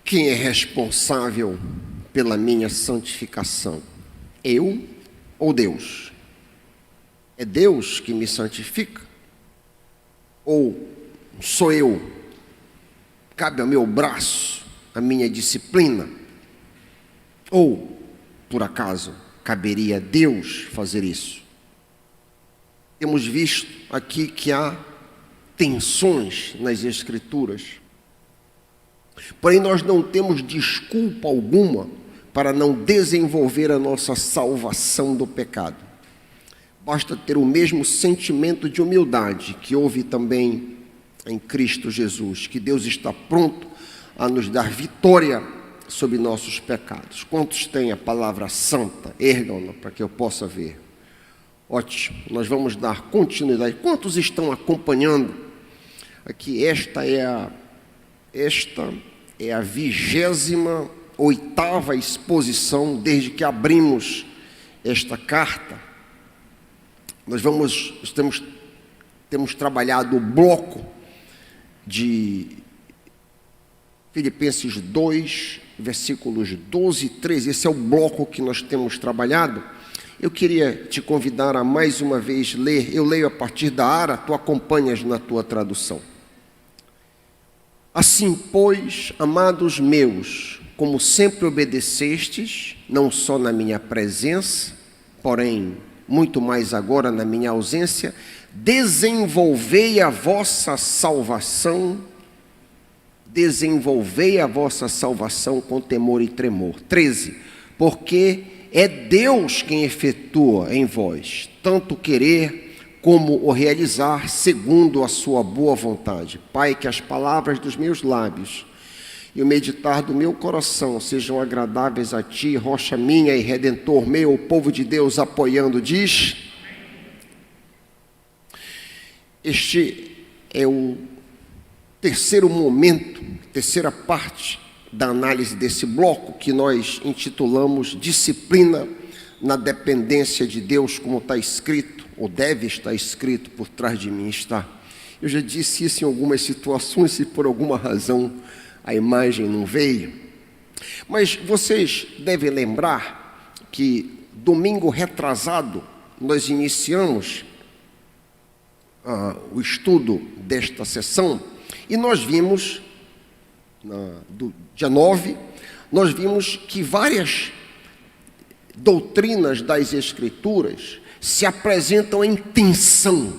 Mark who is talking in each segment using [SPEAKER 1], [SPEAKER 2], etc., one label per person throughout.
[SPEAKER 1] Quem é responsável pela minha santificação? Eu ou Deus? É Deus que me santifica? Ou sou eu? Cabe ao meu braço a minha disciplina? Ou, por acaso, caberia a Deus fazer isso? Temos visto aqui que há tensões nas Escrituras. Porém, nós não temos desculpa alguma para não desenvolver a nossa salvação do pecado. Basta ter o mesmo sentimento de humildade que houve também em Cristo Jesus, que Deus está pronto a nos dar vitória sobre nossos pecados. Quantos têm a palavra santa? Ergam-na para que eu possa ver. Ótimo, nós vamos dar continuidade. Quantos estão acompanhando aqui? Esta é a 28ª exposição desde que abrimos esta carta. Temos trabalhado o bloco de Filipenses 2, versículos 12 e 13. Esse é o bloco que nós temos trabalhado. Eu queria te convidar a mais uma vez ler. Eu leio a partir da Ara, tu acompanhas na tua tradução. Assim, pois, amados meus, como sempre obedecestes, não só na minha presença, porém, muito mais agora na minha ausência, desenvolvei a vossa salvação com temor e tremor. 13. Porque é Deus quem efetua em vós, tanto querer como o realizar, segundo a sua boa vontade. Pai, que as palavras dos meus lábios e o meditar do meu coração sejam agradáveis a Ti, rocha minha e redentor meu. O povo de Deus apoiando diz: este é o terceiro momento, terceira parte da análise desse bloco que nós intitulamos Disciplina na Dependência de Deus, como está escrito, ou deve estar escrito, por trás de mim está. Eu já disse isso em algumas situações, se por alguma razão a imagem não veio. Mas vocês devem lembrar que domingo retrasado nós iniciamos o estudo desta sessão e nós vimos, do dia 9, nós vimos que várias doutrinas das Escrituras se apresentam em tensão.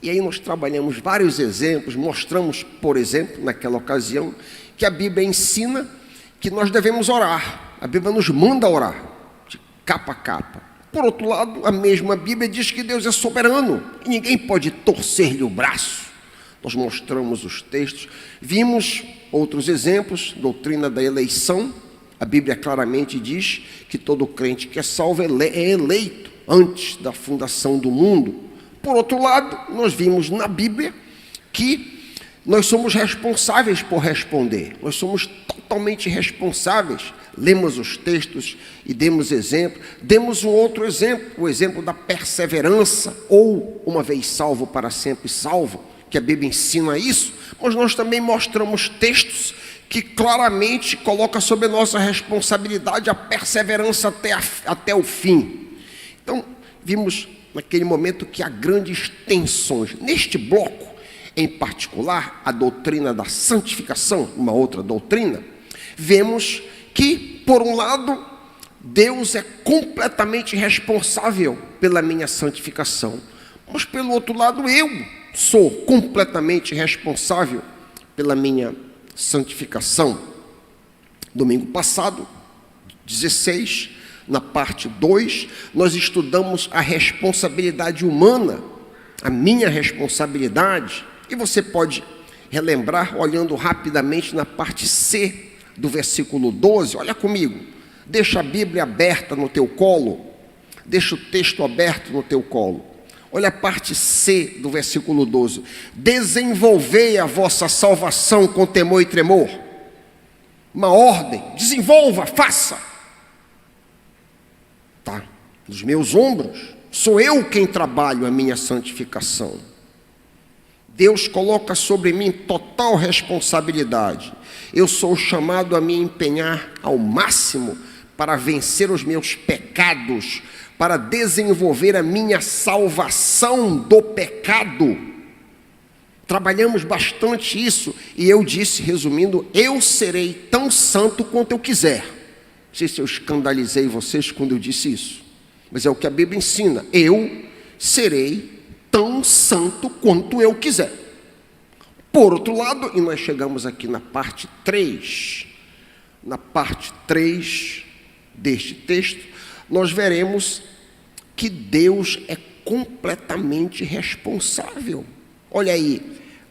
[SPEAKER 1] E aí nós trabalhamos vários exemplos, mostramos, por exemplo, naquela ocasião, que a Bíblia ensina que nós devemos orar. A Bíblia nos manda orar, de capa a capa. Por outro lado, a mesma Bíblia diz que Deus é soberano e ninguém pode torcer-lhe o braço. Nós mostramos os textos, vimos outros exemplos, doutrina da eleição. A Bíblia claramente diz que todo crente que é salvo é eleito antes da fundação do mundo. Por outro lado, nós vimos na Bíblia que nós somos responsáveis por responder. Nós somos totalmente responsáveis. Lemos os textos e demos exemplo. Demos um outro exemplo, o exemplo da perseverança, ou uma vez salvo, para sempre salvo, que a Bíblia ensina isso. Mas nós também mostramos textos que claramente colocam sobre nossa responsabilidade a perseverança até o fim. Então, vimos naquele momento que há grandes tensões. Neste bloco, em particular, a doutrina da santificação, uma outra doutrina, vemos que, por um lado, Deus é completamente responsável pela minha santificação, mas, pelo outro lado, eu sou completamente responsável pela minha santificação. Domingo passado, 16, na parte 2, nós estudamos a responsabilidade humana, a minha responsabilidade, e você pode relembrar olhando rapidamente na parte C do versículo 12. Olha comigo, deixa a Bíblia aberta no teu colo, deixa o texto aberto no teu colo. Olha a parte C do versículo 12. Desenvolvei a vossa salvação com temor e tremor. Uma ordem, desenvolva, faça. Tá, nos meus ombros, sou eu quem trabalho a minha santificação. Deus coloca sobre mim total responsabilidade. Eu sou chamado a me empenhar ao máximo para vencer os meus pecados, para desenvolver a minha salvação do pecado. Trabalhamos bastante isso, e eu disse, resumindo, eu serei tão santo quanto eu quiser. Não sei se eu escandalizei vocês quando eu disse isso, mas é o que a Bíblia ensina. Eu serei tão santo quanto eu quiser. Por outro lado, e nós chegamos aqui na parte 3, deste texto, nós veremos que Deus é completamente responsável. Olha aí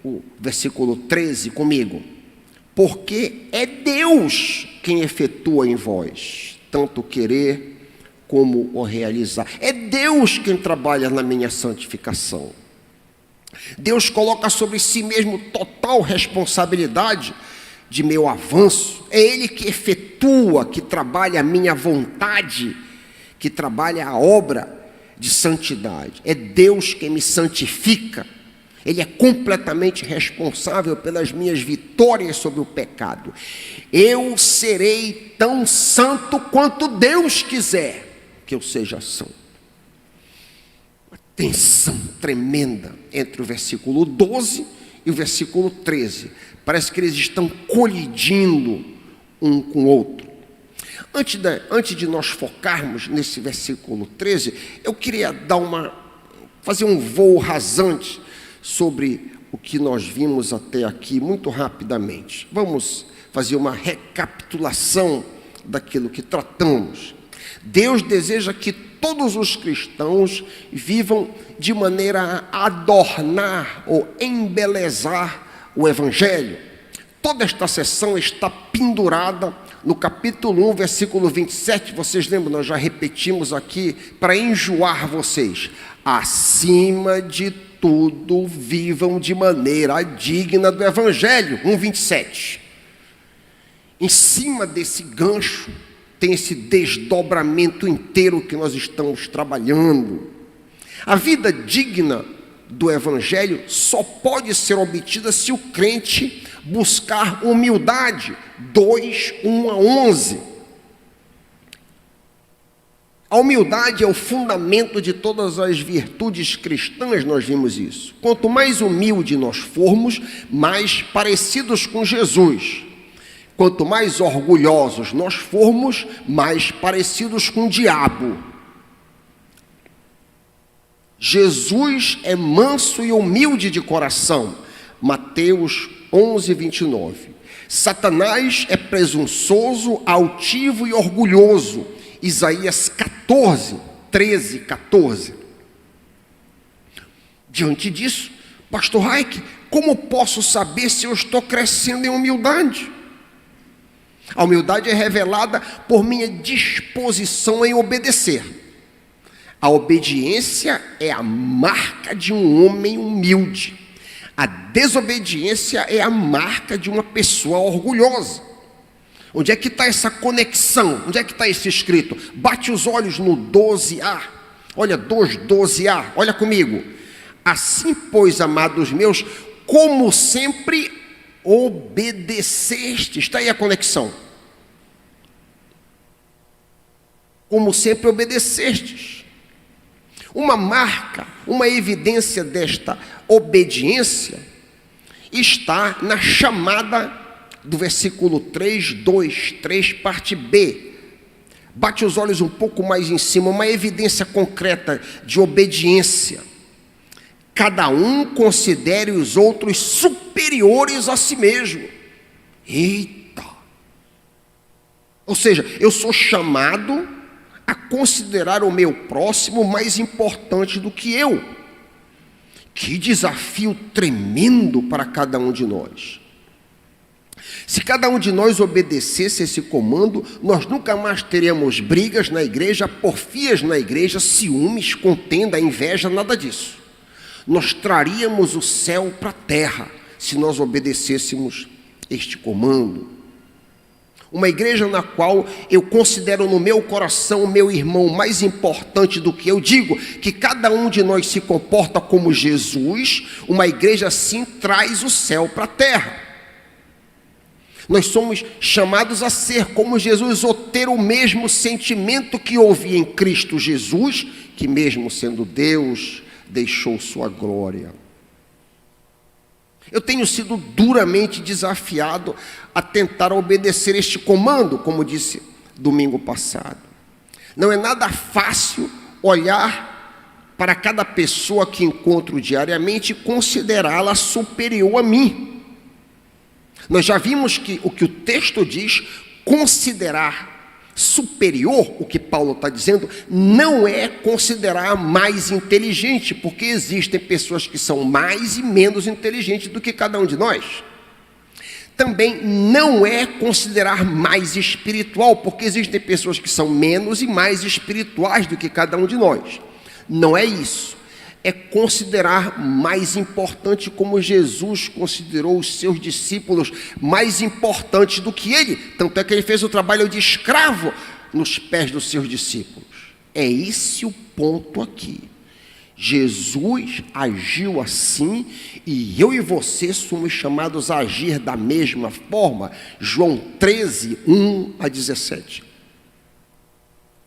[SPEAKER 1] o versículo 13 comigo. Porque é Deus quem efetua em vós, tanto o querer como o realizar. É Deus quem trabalha na minha santificação. Deus coloca sobre si mesmo total responsabilidade de meu avanço. É Ele que efetua, que trabalha a minha vontade, que trabalha a obra de santidade. É Deus quem me santifica. Ele é completamente responsável pelas minhas vitórias sobre o pecado. Eu serei tão santo quanto Deus quiser que eu seja santo. Uma tensão tremenda entre o versículo 12 e o versículo 13. Parece que eles estão colidindo um com o outro. Antes de nós focarmos nesse versículo 13, eu queria fazer um voo rasante sobre o que nós vimos até aqui, muito rapidamente. Vamos fazer uma recapitulação daquilo que tratamos. Deus deseja que todos os cristãos vivam de maneira a adornar ou embelezar o Evangelho. Toda esta sessão está pendurada no capítulo 1, versículo 27, vocês lembram, nós já repetimos aqui, para enjoar vocês. Acima de tudo, vivam de maneira digna do Evangelho. 1:27. Em cima desse gancho, tem esse desdobramento inteiro que nós estamos trabalhando. A vida digna do Evangelho só pode ser obtida se o crente buscar humildade. 2:1-11. A humildade é o fundamento de todas as virtudes cristãs, nós vimos isso. Quanto mais humilde nós formos, mais parecidos com Jesus. Quanto mais orgulhosos nós formos, mais parecidos com o diabo. Jesus é manso e humilde de coração. Mateus 11:29. Satanás é presunçoso, altivo e orgulhoso. Isaías 13:14. Diante disso, pastor Raik, como posso saber se eu estou crescendo em humildade? A humildade é revelada por minha disposição em obedecer. A obediência é a marca de um homem humilde. A desobediência é a marca de uma pessoa orgulhosa. Onde é que está essa conexão? Onde é que está esse escrito? Bate os olhos no 12a. Olha, 2:12a. Olha comigo. Assim, pois, amados meus, como sempre obedeceste. Está aí a conexão. Como sempre obedecestes. Uma marca, uma evidência desta obediência está na chamada do versículo 3:2, parte B. Bate os olhos um pouco mais em cima, uma evidência concreta de obediência. Cada um considere os outros superiores a si mesmo. Eita! Ou seja, eu sou chamado a considerar o meu próximo mais importante do que eu. Que desafio tremendo para cada um de nós. Se cada um de nós obedecesse esse comando, nós nunca mais teríamos brigas na igreja, porfias na igreja, ciúmes, contenda, inveja, nada disso. Nós traríamos o céu para a terra se nós obedecêssemos este comando. Uma igreja na qual eu considero no meu coração o meu irmão mais importante do que eu. Digo que cada um de nós se comporta como Jesus. Uma igreja assim traz o céu para a terra. Nós somos chamados a ser como Jesus, ou ter o mesmo sentimento que houve em Cristo Jesus, que mesmo sendo Deus, deixou sua glória. Eu tenho sido duramente desafiado a tentar obedecer este comando, como disse domingo passado. Não é nada fácil olhar para cada pessoa que encontro diariamente e considerá-la superior a mim. Nós já vimos que o que o texto diz, considerar superior, o que Paulo está dizendo, não é considerar mais inteligente, porque existem pessoas que são mais e menos inteligentes do que cada um de nós. Também não é considerar mais espiritual, porque existem pessoas que são menos e mais espirituais do que cada um de nós. Não é isso. É considerar mais importante, como Jesus considerou os seus discípulos mais importantes do que ele. Tanto é que ele fez o trabalho de escravo nos pés dos seus discípulos. É esse o ponto aqui. Jesus agiu assim e eu e você somos chamados a agir da mesma forma. João 13, 1 a 17.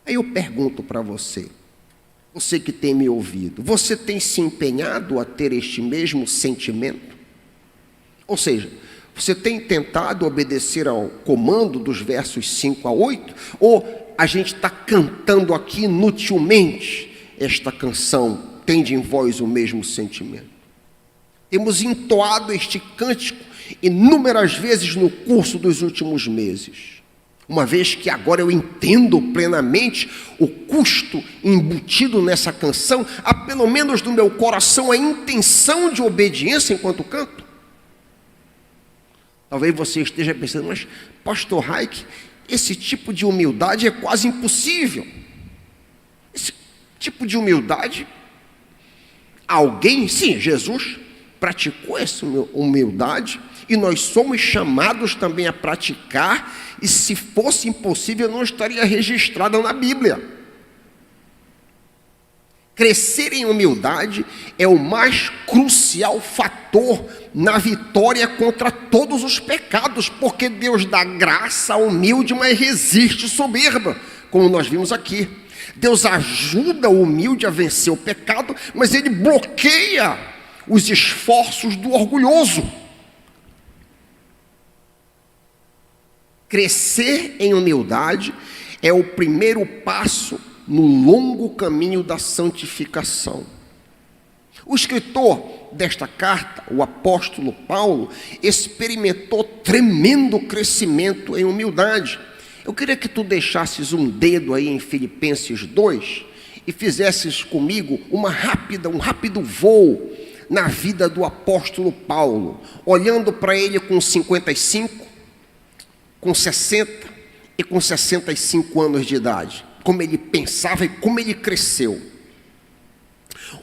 [SPEAKER 1] Aí eu pergunto para você. Você que tem me ouvido, você tem se empenhado a ter este mesmo sentimento? Ou seja, você tem tentado obedecer ao comando dos versos 5 a 8? Ou a gente está cantando aqui inutilmente esta canção, tende em vós o mesmo sentimento? Temos entoado este cântico inúmeras vezes no curso dos últimos meses. Uma vez que agora eu entendo plenamente o custo embutido nessa canção, há pelo menos no meu coração a intenção de obediência enquanto canto. Talvez você esteja pensando, mas pastor Raik, esse tipo de humildade é quase impossível. Esse tipo de humildade, alguém, sim, Jesus praticou essa humildade, e nós somos chamados também a praticar, e se fosse impossível, não estaria registrada na Bíblia. Crescer em humildade é o mais crucial fator na vitória contra todos os pecados, porque Deus dá graça ao humilde, mas resiste soberba, como nós vimos aqui. Deus ajuda o humilde a vencer o pecado, mas ele bloqueia os esforços do orgulhoso. Crescer em humildade é o primeiro passo no longo caminho da santificação. O escritor desta carta, o apóstolo Paulo, experimentou tremendo crescimento em humildade. Eu queria que tu deixasses um dedo aí em Filipenses 2 e fizesses comigo um rápido voo na vida do apóstolo Paulo, olhando para ele com 55, com 60 e com 65 anos de idade, como ele pensava e como ele cresceu.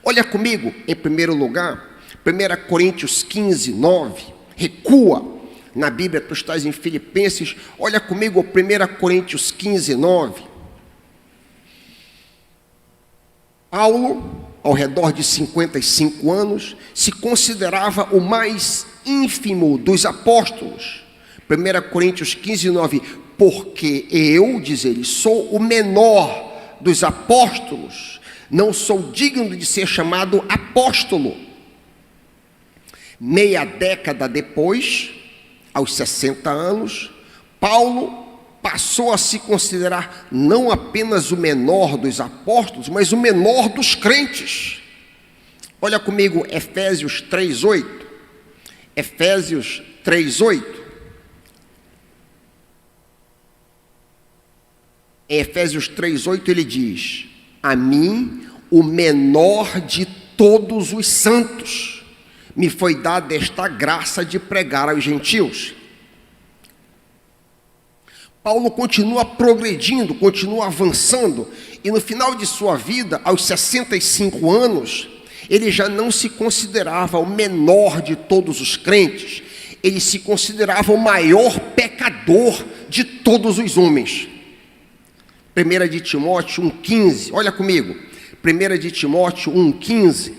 [SPEAKER 1] Olha comigo, em primeiro lugar, 1 Coríntios 15, 9, recua na Bíblia, tu estás em Filipenses, olha comigo 1 Coríntios 15, 9. Paulo, ao redor de 55 anos, se considerava o mais ínfimo dos apóstolos. 1 Coríntios 15, 9, porque eu, diz ele, sou o menor dos apóstolos, não sou digno de ser chamado apóstolo. Meia década depois, aos 60 anos, Paulo passou a se considerar não apenas o menor dos apóstolos, mas o menor dos crentes. Olha comigo, Efésios 3:8. Efésios 3:8. Em Efésios 3:8 ele diz: a mim, o menor de todos os santos, me foi dada esta graça de pregar aos gentios. Paulo continua progredindo, continua avançando, e no final de sua vida, aos 65 anos, ele já não se considerava o menor de todos os crentes, ele se considerava o maior pecador de todos os homens. 1 de Timóteo 1,15, olha comigo, 1 de Timóteo 1,15.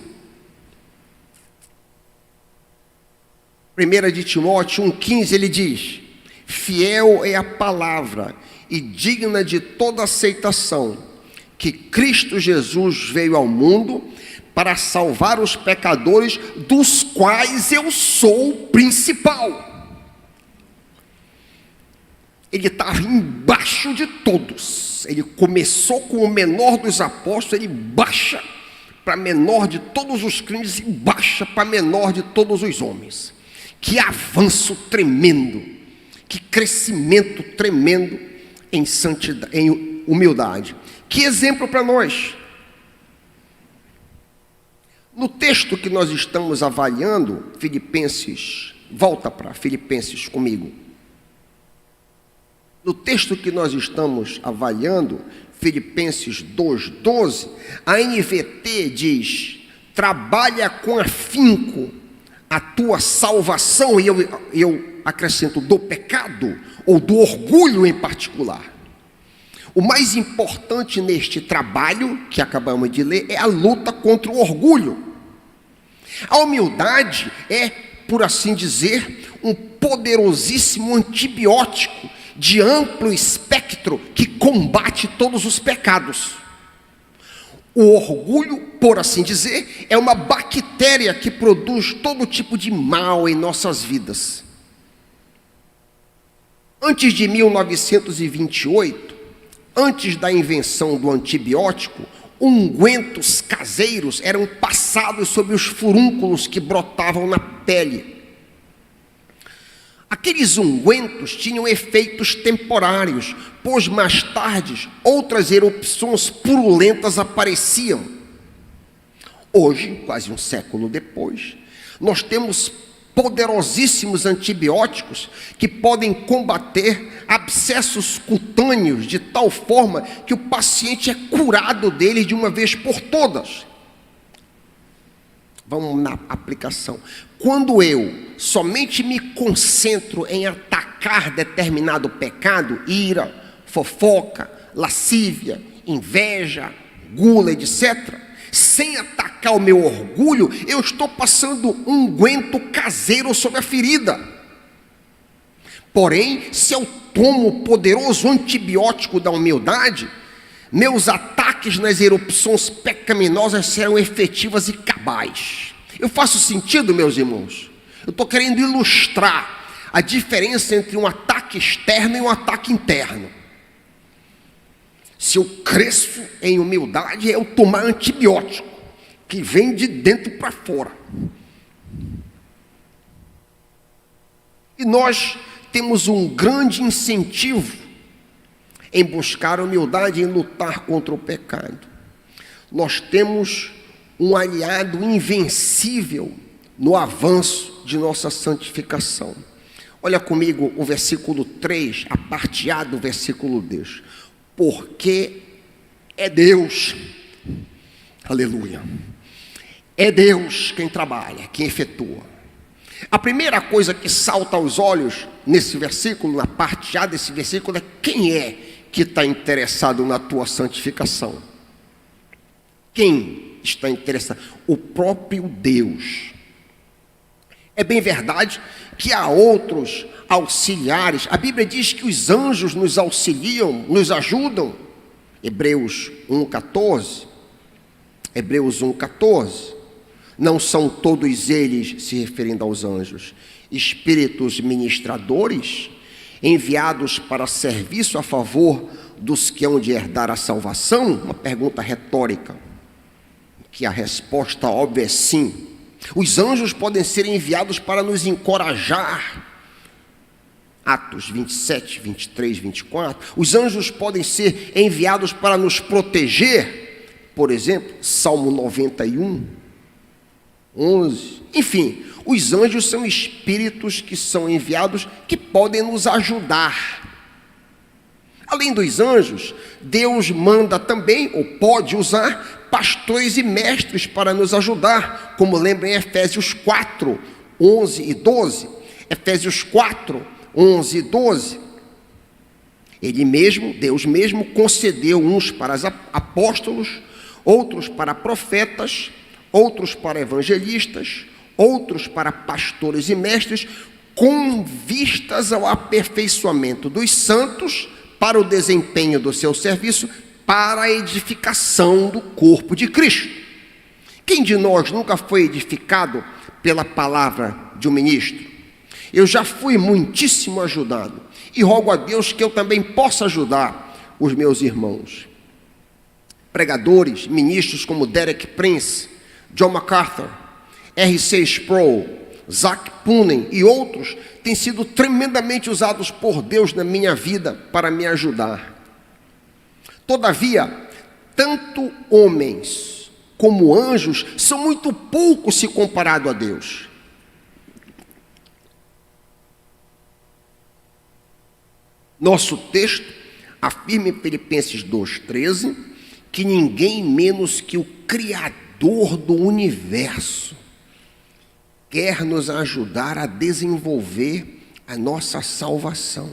[SPEAKER 1] 1 de Timóteo 1,15, ele diz: fiel é a palavra e digna de toda aceitação, que Cristo Jesus veio ao mundo para salvar os pecadores, dos quais eu sou o principal. Ele estava embaixo de todos. Ele começou com o menor dos apóstolos, ele baixa para menor de todos os crimes e baixa para menor de todos os homens. Que avanço tremendo, que crescimento tremendo em santidade, em humildade. Que exemplo para nós. No texto que nós estamos avaliando, Filipenses, volta para Filipenses comigo. No texto que nós estamos avaliando, Filipenses 2,12, a NVT diz: trabalha com afinco a tua salvação, e eu acrescento, do pecado, ou do orgulho em particular. O mais importante neste trabalho, que acabamos de ler, é a luta contra o orgulho. A humildade é, por assim dizer, um poderosíssimo antibiótico de amplo espectro que combate todos os pecados. O orgulho, por assim dizer, é uma bactéria que produz todo tipo de mal em nossas vidas. Antes de 1928, antes da invenção do antibiótico, ungüentos caseiros eram passados sobre os furúnculos que brotavam na pele. Aqueles ungüentos tinham efeitos temporários, pois mais tarde outras erupções purulentas apareciam. Hoje, quase um século depois, nós temos poderosíssimos antibióticos que podem combater abscessos cutâneos de tal forma que o paciente é curado deles de uma vez por todas. Vamos na aplicação. Quando eu somente me concentro em atacar determinado pecado, ira, fofoca, lascívia, inveja, gula, etc., sem atacar o meu orgulho, eu estou passando um unguento caseiro sobre a ferida. Porém, se eu tomo o poderoso antibiótico da humildade, meus ataques nas erupções pecaminosas serão efetivas e cabais. Eu faço sentido, meus irmãos? Eu estou querendo ilustrar a diferença entre um ataque externo e um ataque interno. Se eu cresço em humildade, é eu tomar antibiótico, que vem de dentro para fora. E nós temos um grande incentivo em buscar humildade, em lutar contra o pecado. Nós temos um aliado invencível no avanço de nossa santificação. Olha comigo o versículo 3, a parte A do versículo 2. Porque é Deus, aleluia, é Deus quem trabalha, quem efetua. A primeira coisa que salta aos olhos nesse versículo, na parte A desse versículo, é quem é que está interessado na tua santificação. Quem está interessado? O próprio Deus. É bem verdade que há outros auxiliares. A Bíblia diz que os anjos nos auxiliam, nos ajudam. Hebreus 1,14. Hebreus 1,14. Não são todos eles, se referindo aos anjos, espíritos ministradores, enviados para serviço a favor dos que hão de herdar a salvação? Uma pergunta retórica, que a resposta óbvia é sim. Os anjos podem ser enviados para nos encorajar. Atos 27, 23, 24. Os anjos podem ser enviados para nos proteger. Por exemplo, Salmo 91, 11. Enfim, os anjos são espíritos que são enviados, que podem nos ajudar. Além dos anjos, Deus manda também, ou pode usar, pastores e mestres para nos ajudar, como lembra em Efésios 4, 11 e 12. Efésios 4, 11 e 12. Ele mesmo, Deus mesmo, concedeu uns para apóstolos, outros para profetas, outros para evangelistas, outros para pastores e mestres, com vistas ao aperfeiçoamento dos santos, para o desempenho do seu serviço, para a edificação do corpo de Cristo. Quem de nós nunca foi edificado pela palavra de um ministro? Eu já fui muitíssimo ajudado e rogo a Deus que eu também possa ajudar os meus irmãos. Pregadores, ministros como Derek Prince, John MacArthur, R.C. Sproul, Zach Punen e outros têm sido tremendamente usados por Deus na minha vida para me ajudar. Todavia, tanto homens como anjos são muito poucos se comparado a Deus. Nosso texto afirma em Filipenses 2,13 que ninguém menos que o Criador do universo quer nos ajudar a desenvolver a nossa salvação.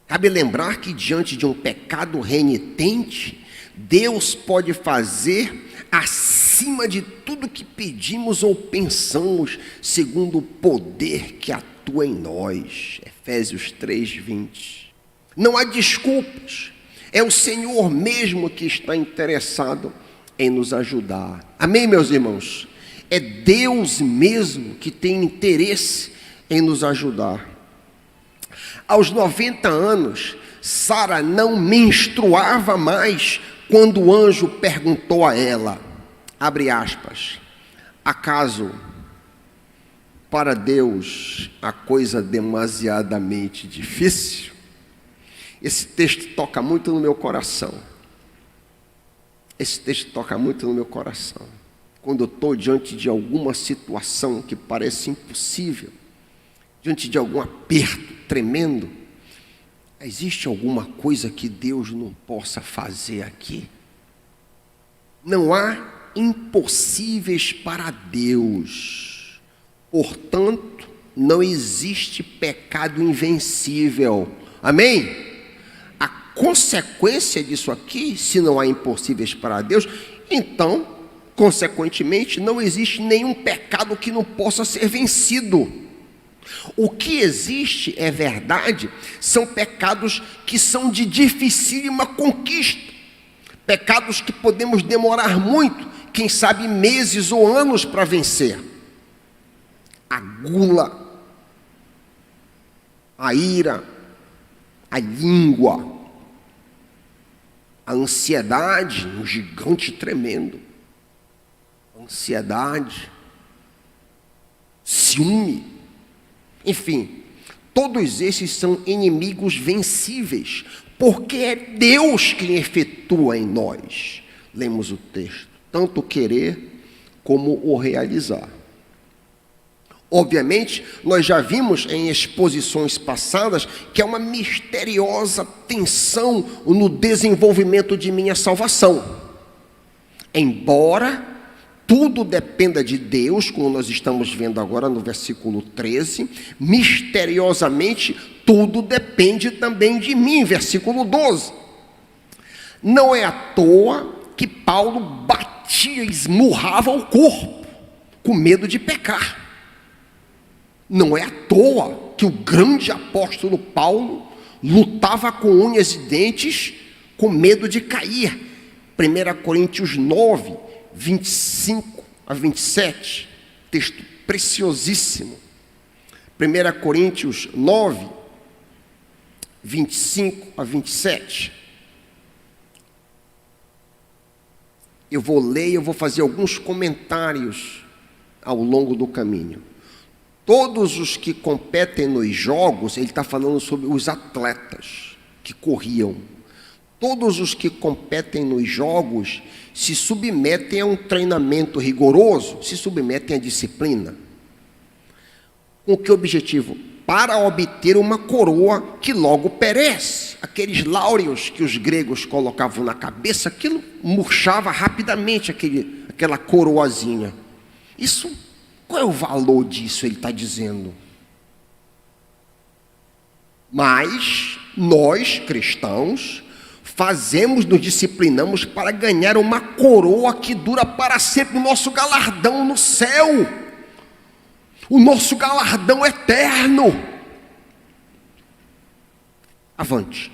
[SPEAKER 1] Cabe lembrar que diante de um pecado renitente, Deus pode fazer acima de tudo que pedimos ou pensamos, segundo o poder que atua em nós. Efésios 3:20. Não há desculpas. É o Senhor mesmo que está interessado em nos ajudar. Amém, meus irmãos? É Deus mesmo que tem interesse em nos ajudar. Aos 90 anos, Sara não menstruava mais quando o anjo perguntou a ela, abre aspas, acaso para Deus a coisa demasiadamente difícil? Esse texto toca muito no meu coração. Esse texto toca muito no meu coração. Quando eu estou diante de alguma situação que parece impossível, diante de algum aperto tremendo, existe alguma coisa que Deus não possa fazer aqui? Não há impossíveis para Deus. Portanto, não existe pecado invencível. Amém? A consequência disso aqui, se não há impossíveis para Deus, então, consequentemente, não existe nenhum pecado que não possa ser vencido. O que existe, é verdade, são pecados que são de dificílima conquista, pecados que podemos demorar muito, quem sabe meses ou anos para vencer. A gula, a ira, a língua, a ansiedade, um gigante tremendo, ansiedade, ciúme, enfim, todos esses são inimigos vencíveis, porque é Deus quem efetua em nós. Lemos o texto, tanto o querer como o realizar. Obviamente, nós já vimos em exposições passadas que é uma misteriosa tensão no desenvolvimento de minha salvação. Embora tudo dependa de Deus, como nós estamos vendo agora no versículo 13, misteriosamente, tudo depende também de mim, versículo 12. Não é à toa que Paulo batia e esmurrava o corpo, com medo de pecar. Não é à toa que o grande apóstolo Paulo lutava com unhas e dentes, com medo de cair. 1 Coríntios 9, 25 a 27, texto preciosíssimo. 1 Coríntios 9, 25 a 27. Eu vou ler e eu vou fazer alguns comentários ao longo do caminho. Todos os que competem nos jogos, ele está falando sobre os atletas que corriam. Todos os que competem nos jogos se submetem a um treinamento rigoroso, se submetem à disciplina. Com que objetivo? Para obter uma coroa que logo perece. Aqueles láureos que os gregos colocavam na cabeça, aquilo murchava rapidamente, aquela coroazinha. Isso, qual é o valor disso, ele está dizendo? Mas nós, cristãos, nos disciplinamos para ganhar uma coroa que dura para sempre, o nosso galardão no céu, o nosso galardão eterno. Avante.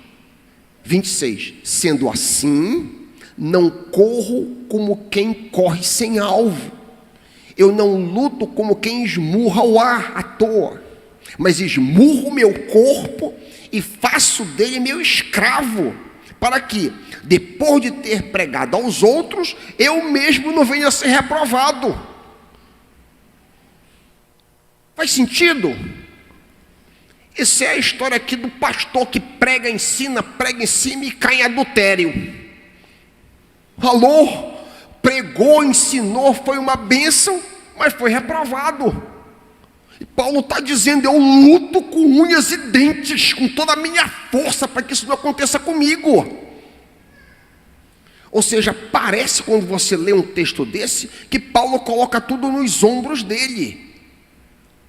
[SPEAKER 1] 26. Sendo assim, não corro como quem corre sem alvo. Eu não luto como quem esmurra o ar à toa, mas esmurro o meu corpo e faço dele meu escravo, para que, depois de ter pregado aos outros, eu mesmo não venha a ser reprovado. Faz sentido? Essa é a história aqui do pastor que prega em cima e cai em adultério. Alô? Pregou, ensinou, foi uma bênção, mas foi reprovado. E Paulo está dizendo: eu luto com unhas e dentes, com toda a minha força, para que isso não aconteça comigo. Ou seja, parece, quando você lê um texto desse, que Paulo coloca tudo nos ombros dele,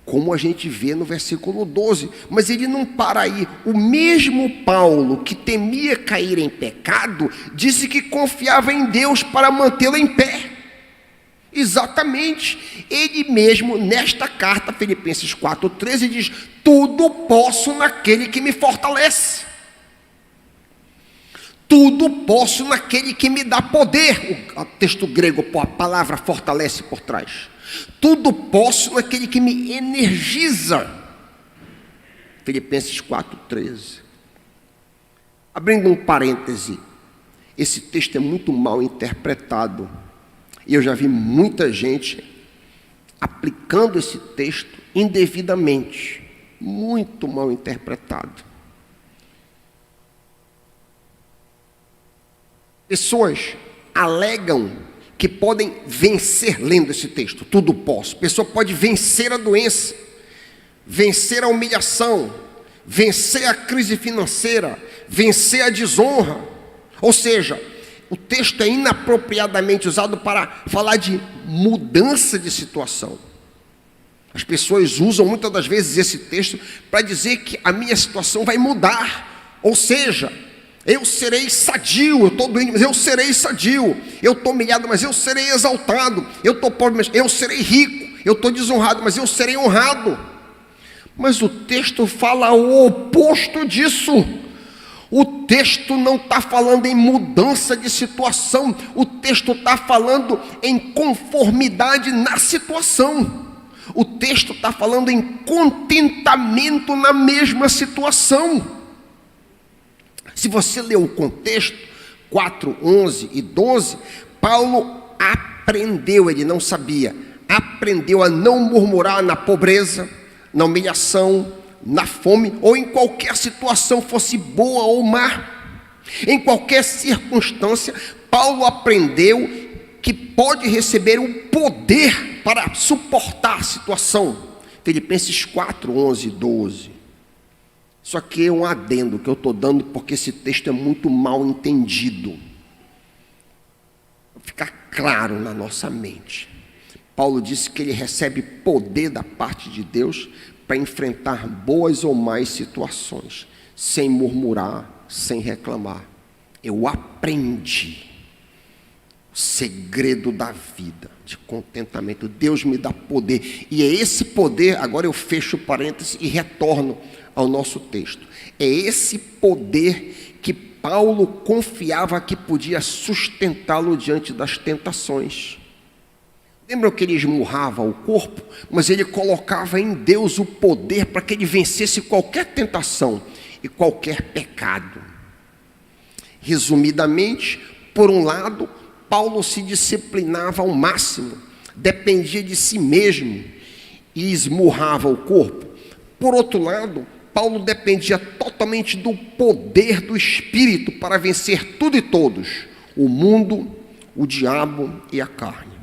[SPEAKER 1] como a gente vê no versículo 12. Mas ele não para aí. O mesmo Paulo que temia cair em pecado, disse que confiava em Deus para mantê-lo em pé. Exatamente, ele mesmo nesta carta, Filipenses 4,13, diz: tudo posso naquele que me fortalece, tudo posso naquele que me dá poder. O texto grego, a palavra fortalece por trás. Tudo posso naquele que me energiza. Filipenses 4,13. Abrindo um parêntese, esse texto é muito mal interpretado. E eu já vi muita gente aplicando esse texto indevidamente, muito mal interpretado. Pessoas alegam que podem vencer lendo esse texto, tudo posso. A pessoa pode vencer a doença, vencer a humilhação, vencer a crise financeira, vencer a desonra. Ou seja, o texto é inapropriadamente usado para falar de mudança de situação. As pessoas usam muitas das vezes esse texto para dizer que a minha situação vai mudar. Ou seja, eu serei sadio, eu estou doente, mas eu serei sadio. Eu estou humilhado, mas eu serei exaltado. Eu estou pobre, mas eu serei rico. Eu estou desonrado, mas eu serei honrado. Mas o texto fala o oposto disso. O texto não está falando em mudança de situação, o texto está falando em conformidade na situação. O texto está falando em contentamento na mesma situação. Se você ler o contexto, 4, 11 e 12, Paulo aprendeu, ele não sabia, aprendeu a não murmurar na pobreza, na humilhação, na fome, ou em qualquer situação, fosse boa ou má. Em qualquer circunstância, Paulo aprendeu que pode receber o poder para suportar a situação. Filipenses 4, 11 e 12. Isso aqui é um adendo que eu estou dando porque esse texto é muito mal entendido. Vai ficar claro na nossa mente. Paulo disse que ele recebe poder da parte de Deus para enfrentar boas ou más situações, sem murmurar, sem reclamar. Eu aprendi o segredo da vida, de contentamento. Deus me dá poder, e é esse poder, agora eu fecho parênteses e retorno ao nosso texto. É esse poder que Paulo confiava que podia sustentá-lo diante das tentações. Lembram que ele esmurrava o corpo, mas ele colocava em Deus o poder para que ele vencesse qualquer tentação e qualquer pecado. Resumidamente, por um lado, Paulo se disciplinava ao máximo, dependia de si mesmo e esmurrava o corpo. Por outro lado, Paulo dependia totalmente do poder do Espírito para vencer tudo e todos, o mundo, o diabo e a carne.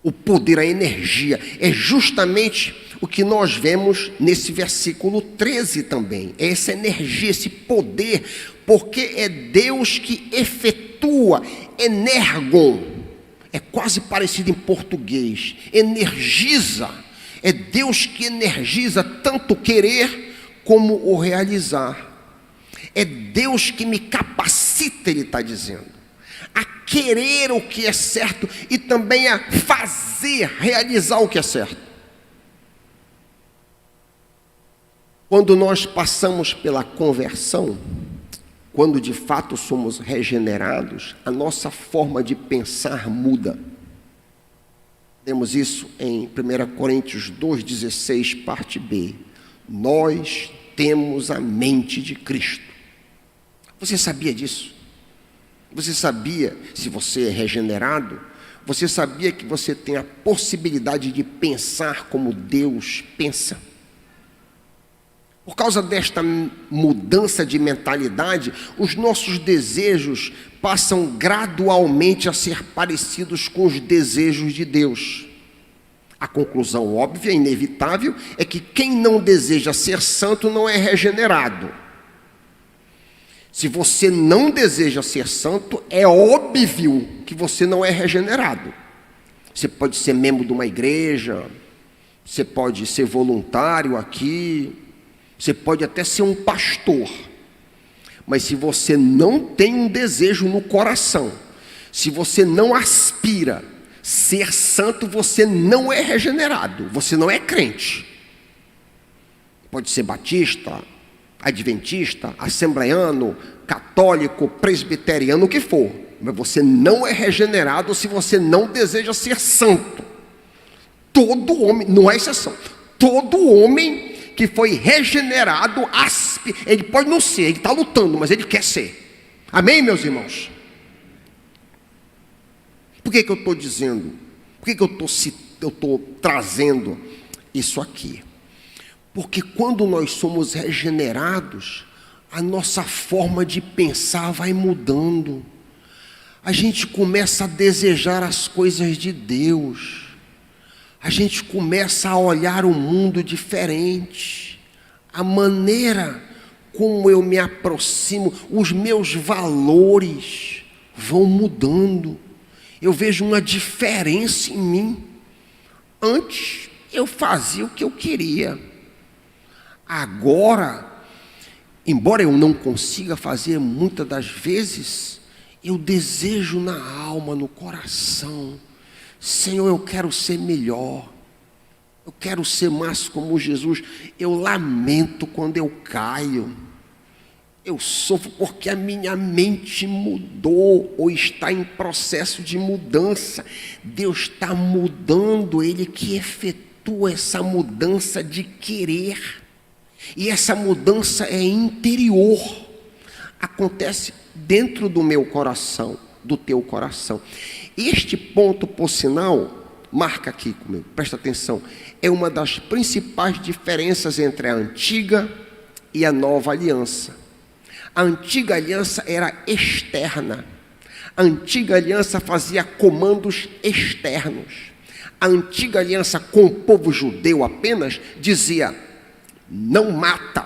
[SPEAKER 1] O poder, a energia, é justamente o que nós vemos nesse versículo 13 também. É essa energia, esse poder, porque é Deus que efetua, energon, é quase parecido em português, energiza. É Deus que energiza tanto querer como o realizar. É Deus que me capacita, ele está dizendo, a querer o que é certo e também a fazer, realizar o que é certo. Quando nós passamos pela conversão, quando de fato somos regenerados, a nossa forma de pensar muda. Temos isso em 1 Coríntios 2,16, parte B. Nós temos a mente de Cristo. Você sabia disso? Você sabia, se você é regenerado, você sabia que você tem a possibilidade de pensar como Deus pensa? Por causa desta mudança de mentalidade, os nossos desejos passam gradualmente a ser parecidos com os desejos de Deus. A conclusão óbvia, inevitável, é que quem não deseja ser santo não é regenerado. Se você não deseja ser santo, é óbvio que você não é regenerado. Você pode ser membro de uma igreja, você pode ser voluntário aqui, você pode até ser um pastor, mas se você não tem um desejo no coração, se você não aspira ser santo, você não é regenerado, você não é crente. Pode ser batista, adventista, assembleiano, católico, presbiteriano, o que for, mas você não é regenerado se você não deseja ser santo. Todo homem, não é exceção, todo homem que foi regenerado, ele pode não ser, ele está lutando, mas ele quer ser. Amém, meus irmãos? Por que eu estou dizendo? Por que eu estou trazendo isso aqui? Porque quando nós somos regenerados, a nossa forma de pensar vai mudando. A gente começa a desejar as coisas de Deus. A gente começa a olhar o mundo diferente. A maneira como eu me aproximo, os meus valores vão mudando. Eu vejo uma diferença em mim. Antes eu fazia o que eu queria. Agora, embora eu não consiga fazer muitas das vezes, eu desejo na alma, no coração, Senhor, eu quero ser melhor, eu quero ser mais como Jesus. Eu lamento quando eu caio, eu sofro porque a minha mente mudou ou está em processo de mudança. Deus está mudando, Ele que efetua essa mudança de querer. E essa mudança é interior, acontece dentro do meu coração, do teu coração. Este ponto, por sinal, marca aqui comigo, presta atenção, é uma das principais diferenças entre a antiga e a nova aliança. A antiga aliança era externa, a antiga aliança fazia comandos externos. A antiga aliança com o povo judeu apenas dizia: não mata,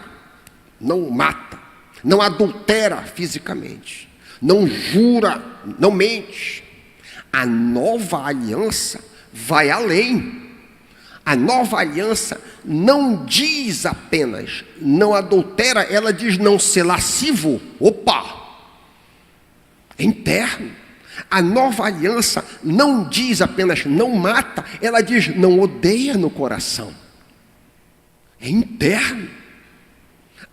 [SPEAKER 1] não adultera fisicamente, não jura, não mente. A nova aliança vai além. A nova aliança não diz apenas não adultera, ela diz não ser lascivo. Opa! É interno. A nova aliança não diz apenas não mata, ela diz não odeia no coração. É interno.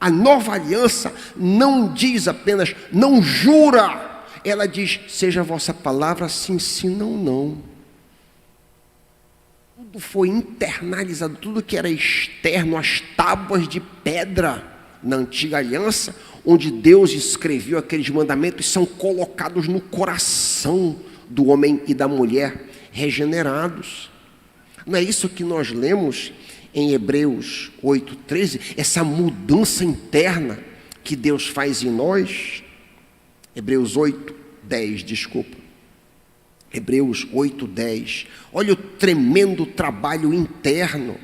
[SPEAKER 1] A nova aliança não diz apenas não jura, ela diz seja a vossa palavra sim, sim, não, não. Tudo foi internalizado, tudo que era externo, as tábuas de pedra na antiga aliança, onde Deus escreveu aqueles mandamentos, são colocados no coração do homem e da mulher regenerados. Não é isso que nós lemos em Hebreus 8:13, essa mudança interna que Deus faz em nós? Hebreus 8:10, desculpa. Hebreus 8:10. Olha o tremendo trabalho interno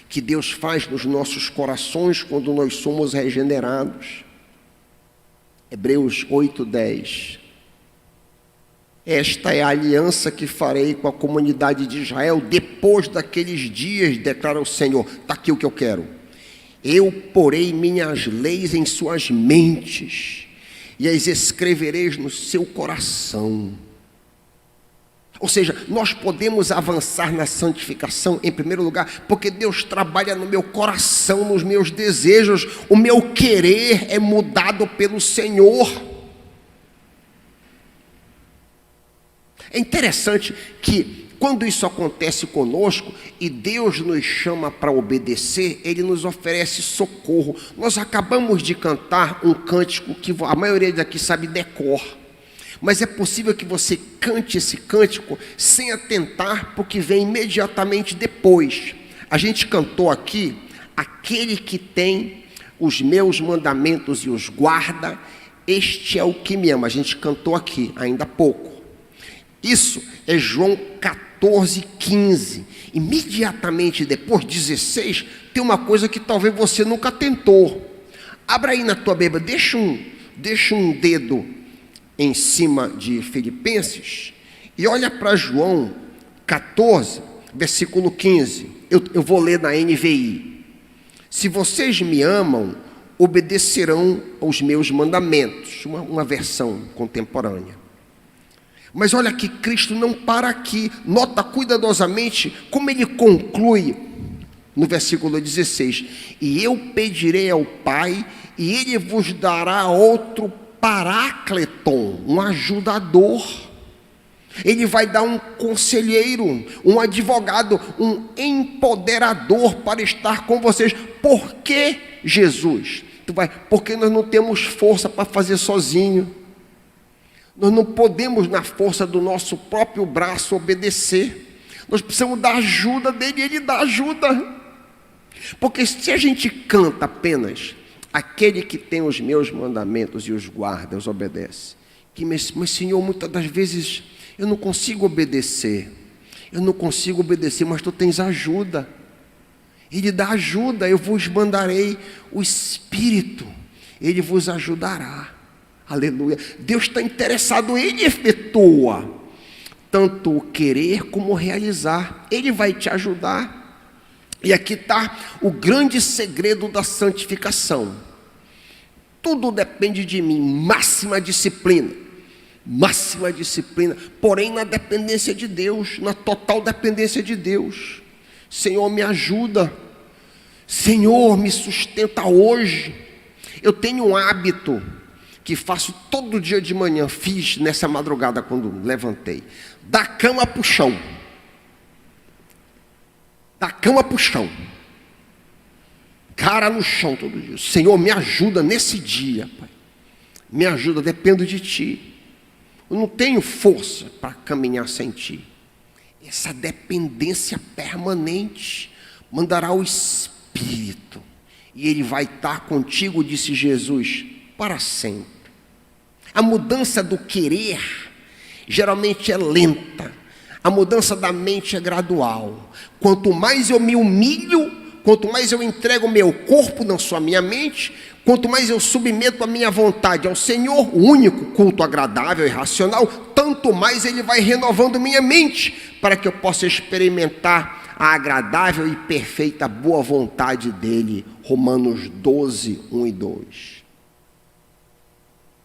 [SPEAKER 1] que Deus faz nos nossos corações quando nós somos regenerados. Hebreus 8:10. Esta é a aliança que farei com a comunidade de Israel depois daqueles dias, declara o Senhor. Está aqui o que eu quero. Eu porei minhas leis em suas mentes e as escrevereis no seu coração. Ou seja, nós podemos avançar na santificação, em primeiro lugar, porque Deus trabalha no meu coração, nos meus desejos. O meu querer é mudado pelo Senhor. É interessante que quando isso acontece conosco e Deus nos chama para obedecer, Ele nos oferece socorro. Nós acabamos de cantar um cântico que a maioria daqui sabe decor, mas é possível que você cante esse cântico sem atentar para o que vem imediatamente depois. A gente cantou aqui: aquele que tem os meus mandamentos e os guarda, este é o que me ama. A gente cantou aqui ainda há pouco. Isso é João 14:15. Imediatamente depois, 16, tem uma coisa que talvez você nunca tentou. Abra aí na tua Bíblia, deixa um dedo em cima de Filipenses e olha para João 14, versículo 15. Eu vou ler na NVI. Se vocês me amam, obedecerão aos meus mandamentos. Uma versão contemporânea. Mas olha que Cristo não para aqui. Nota cuidadosamente como ele conclui no versículo 16. E eu pedirei ao Pai, e ele vos dará outro Parácleton, um ajudador. Ele vai dar um conselheiro, um advogado, um empoderador para estar com vocês. Por que, Jesus? Porque nós não temos força para fazer sozinho. Nós não podemos, na força do nosso próprio braço, obedecer. Nós precisamos da ajuda dele, e ele dá ajuda. Porque se a gente canta apenas, aquele que tem os meus mandamentos e os guarda, os obedece. Mas Senhor, muitas das vezes eu não consigo obedecer. Mas tu tens ajuda. Ele dá ajuda. Eu vos mandarei o Espírito, ele vos ajudará. Aleluia. Deus está interessado, ele efetua tanto o querer como o realizar. Ele vai te ajudar. E aqui está o grande segredo da santificação. Tudo depende de mim, máxima disciplina, porém na dependência de Deus, na total dependência de Deus. Senhor, me ajuda. Senhor, me sustenta hoje. Eu tenho um hábito que faço todo dia de manhã, fiz nessa madrugada quando levantei, da cama para o chão. Cara no chão todo dia. Senhor, me ajuda nesse dia, Pai. Me ajuda, dependo de Ti. Eu não tenho força para caminhar sem Ti. Essa dependência permanente. Mandará o Espírito, e Ele vai estar contigo, disse Jesus, para sempre. A mudança do querer geralmente é lenta. A mudança da mente é gradual. Quanto mais eu me humilho, quanto mais eu entrego o meu corpo, não só a minha mente, quanto mais eu submeto a minha vontade ao Senhor, o único culto agradável e racional, tanto mais Ele vai renovando minha mente, para que eu possa experimentar a agradável e perfeita boa vontade dEle. Romanos 12, 1 e 2.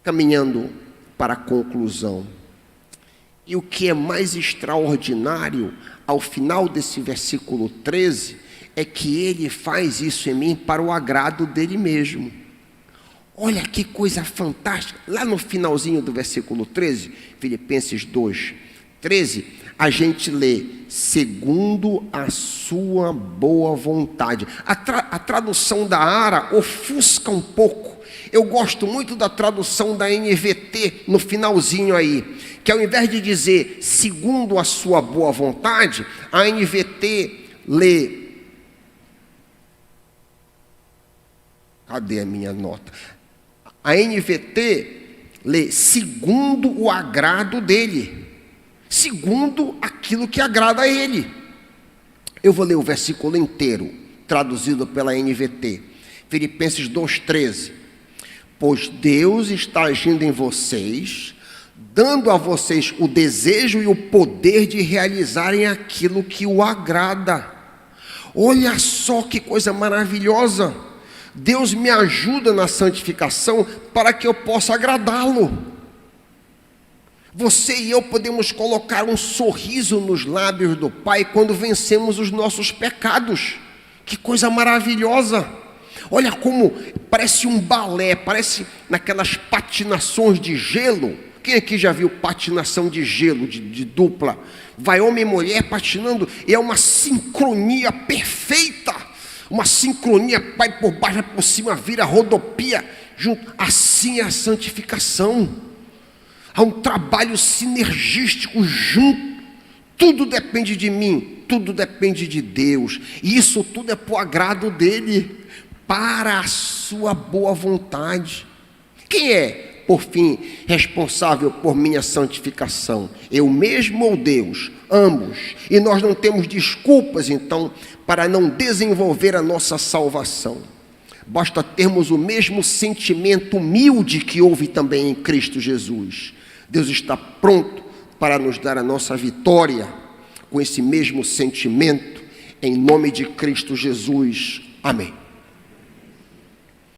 [SPEAKER 1] Caminhando para a conclusão. E o que é mais extraordinário, ao final desse versículo 13, é que Ele faz isso em mim para o agrado dEle mesmo. Olha que coisa fantástica. Lá no finalzinho do versículo 13, Filipenses 2, 13, a gente lê, segundo a sua boa vontade. A tradução da ARA ofusca um pouco. Eu gosto muito da tradução da NVT, no finalzinho aí, que ao invés de dizer, segundo a sua boa vontade, a NVT lê... Cadê a minha nota? A NVT lê, segundo o agrado dele. Segundo aquilo que agrada a ele. Eu vou ler o versículo inteiro, traduzido pela NVT. Filipenses 2,13. Pois Deus está agindo em vocês, dando a vocês o desejo e o poder de realizarem aquilo que o agrada. Olha só que coisa maravilhosa. Deus me ajuda na santificação para que eu possa agradá-lo. Você e eu podemos colocar um sorriso nos lábios do Pai quando vencemos os nossos pecados. Que coisa maravilhosa! Olha como parece um balé, parece naquelas patinações de gelo. Quem aqui já viu patinação de gelo, de dupla? Vai homem e mulher patinando, e é uma sincronia perfeita. Uma sincronia, vai por baixo, vai por cima, vira, rodopia, junto. Assim é a santificação. Há um trabalho sinergístico junto. Tudo depende de mim, tudo depende de Deus. E isso tudo é por agrado dele, para a sua boa vontade. Quem é, por fim, responsável por minha santificação? Eu mesmo ou Deus? Ambos. E nós não temos desculpas, então, para não desenvolver a nossa salvação. Basta termos o mesmo sentimento humilde que houve também em Cristo Jesus. Deus está pronto para nos dar a nossa vitória com esse mesmo sentimento, em nome de Cristo Jesus. Amém.